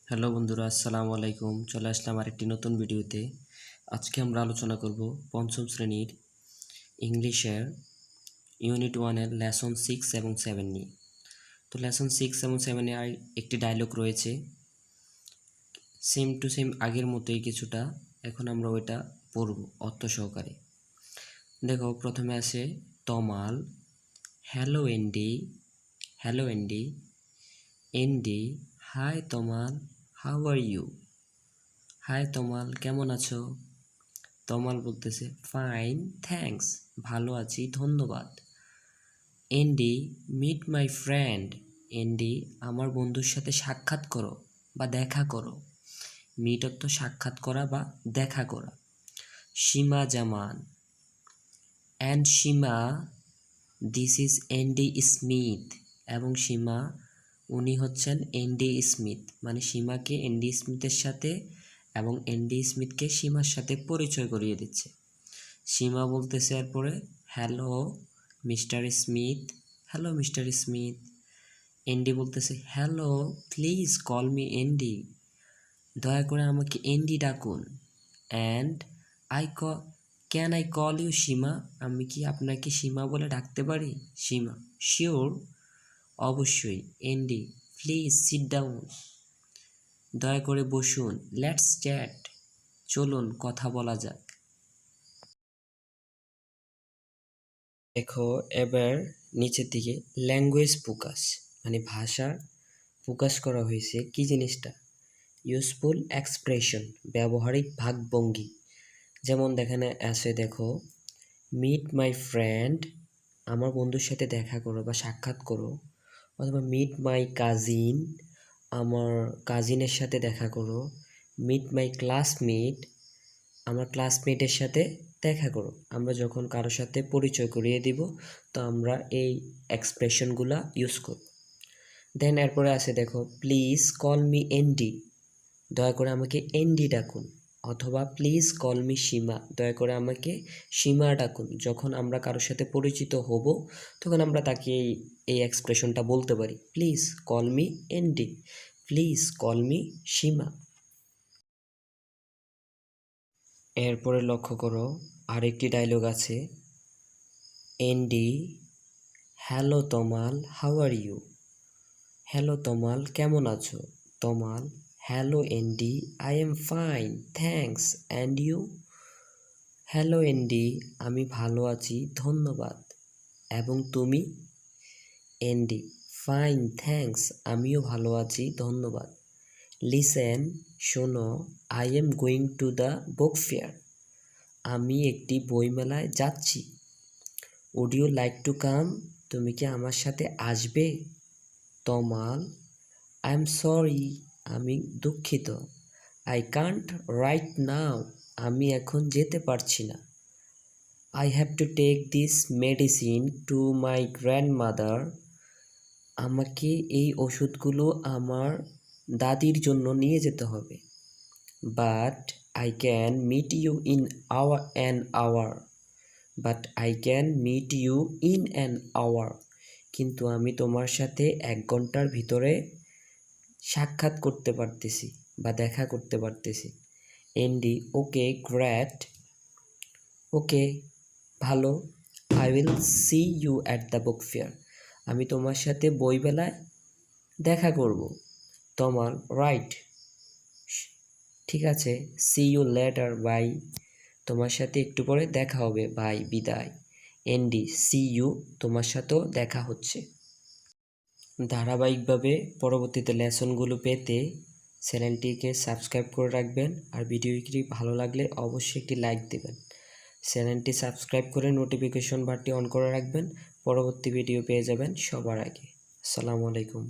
Hello বন্ধুরা, আসসালামু আলাইকুম। চলে আসলাম আরেকটি নতুন ভিডিওতে। আজকে আমরা আলোচনা করব পঞ্চম শ্রেণীর ইংলিশের ইউনিট 1-এর লেসন 6 এবং 7 নিয়ে। তো লেসন 6 এবং 7-এ একটি ডায়লগ রয়েছে, সেম টু সেম আগের মতোই কিছুটা। এখন আমরা ওইটা পড়ব অর্থ সহকারে। দেখো, প্রথমে আসে Tamal. Hello Andy. Hello Andy. Andy, hi Tamal, how are you? Hi Tamal, কেমন আছো? তমাল বলতেছে ফাইন থ্যাঙ্কস, ভালো আছি ধন্যবাদ। এন্ডি, মিট মাই ফ্রেন্ড। এন্ডি, আমার বন্ধুর সাথে সাক্ষাৎ করো বা দেখা করো। মিট অর্থ সাক্ষাৎ করা বা দেখা করা। Seema Zaman. And Seema, this is Andy Smith. এবং সীমা, উনি হচ্ছেন এন্ডি স্মিথ। মানে সীমাকে এন্ডি স্মিথের সাথে এবং এন্ডি স্মিথকে সীমার সাথে পরিচয় করিয়ে দিচ্ছে। সীমা বলতেছে এরপরে hello Mister Smith. Hello Mister Smith. Andy বলতেছে hello, please call me Andy. দয়া করে আমাকে এন্ডি ডাকুন। And can I call you Seema? আমি কি আপনাকে সীমা বলে ডাকতে পারি? সীমা, শিওর, অবশ্যই। এন্ডি, প্লিজ সিট ডাউন। দয়া করে বসুন। লেটস চ্যাট, চলুন কথা বলা যাক। দেখো, এবার নিচের দিকে ল্যাঙ্গুয়েজ ফোকাস, মানে ভাষা ফোকাস করা হয়েছে। কি জিনিসটা? ইউজফুল এক্সপ্রেশন, ব্যবহারিক ভাবভঙ্গি। যেমন এখানে আছে, দেখো, মিট মাই ফ্রেন্ড, আমার বন্ধুর সাথে দেখা করো বা সাক্ষাৎ করো। অথবা মিট মাই কাজিন, আমার কাজিনের সাথে দেখা করো। মিট মাই ক্লাসমেট, আমার ক্লাসমেটের সাথে দেখা করো। আমরা যখন কারোর সাথে পরিচয় করিয়ে দিব, তো আমরা এই এক্সপ্রেশনগুলা ইউজ করব। দেন এরপরে আছে, দেখো, প্লিজ কল মি এন্ডি, দয়া করে আমাকে এন্ডি ডাকুন। অথবা প্লিজ কল মি সীমা, দয়া করে আমাকে সীমা ডাকুন। যখন আমরা কারোর সাথে পরিচিত হব, তখন আমরা তাকে এই এক্সপ্রেশনটা বলতে পারি, please call me Andy, please call me Seema. এরপরে লক্ষ্য করো, আরেকটি ডায়লগ আছে, Andy, hello Tamal, how are you? Hello Tamal, কেমন আছো? Tamal, hello Andy, I am fine thanks, and you? Hello Andy, আমি ভালো আছি ধন্যবাদ। এবং তুমি? এন্ডি, ফাইন থ্যাঙ্কস, আমিও ভালো আছি ধন্যবাদ। লিসেন, শোনো, I am going to the book fair, আমি একটি বইমেলায় যাচ্ছি। Would you like to come, তুমি কি আমার সাথে আসবে? তমাল, আই এম সরি, আমি দুঃখিত। আই কান্ট রাইট নাও, আমি এখন যেতে পারছি না। I have to take this medicine to my grandmother, আমাকে এই ওষুধগুলো আমার দাদির জন্য নিয়ে যেতে হবে। But I can meet you in an hour, but I can meet you in an hour, কিন্তু আমি তোমার সাথে 1 ঘন্টার ভিতরে সাক্ষাৎ করতে পারতেছি বা দেখা করতে পারতেছি। এন্ডি, ওকে গ্রেট, ওকে ভালো। I will see you at the book fair, আমি তোমার সাথে বইমেলায় দেখা করব। তমাল, রাইট, ঠিক আছে। সি ইউ লেটার, বাই, তোমার সাথে একটু পরে দেখা হবে, বাই, বিদায়। এন্ডি, সি ইউ, তোমার সাথেও দেখা হচ্ছে। ধারাবাহিকভাবে পরবর্তীতে লেসনগুলো পেতে চ্যানেলটিকে সাবস্ক্রাইব করে রাখবেন। আর ভিডিওটি ভালো লাগলে অবশ্যই একটি লাইক দেবেন। চ্যানেলটি সাবস্ক্রাইব করে নোটিফিকেশন বারটি অন করে রাখবেন, পরবর্তী ভিডিও পেয়ে যাবেন সবার আগে। আসসালামু আলাইকুম।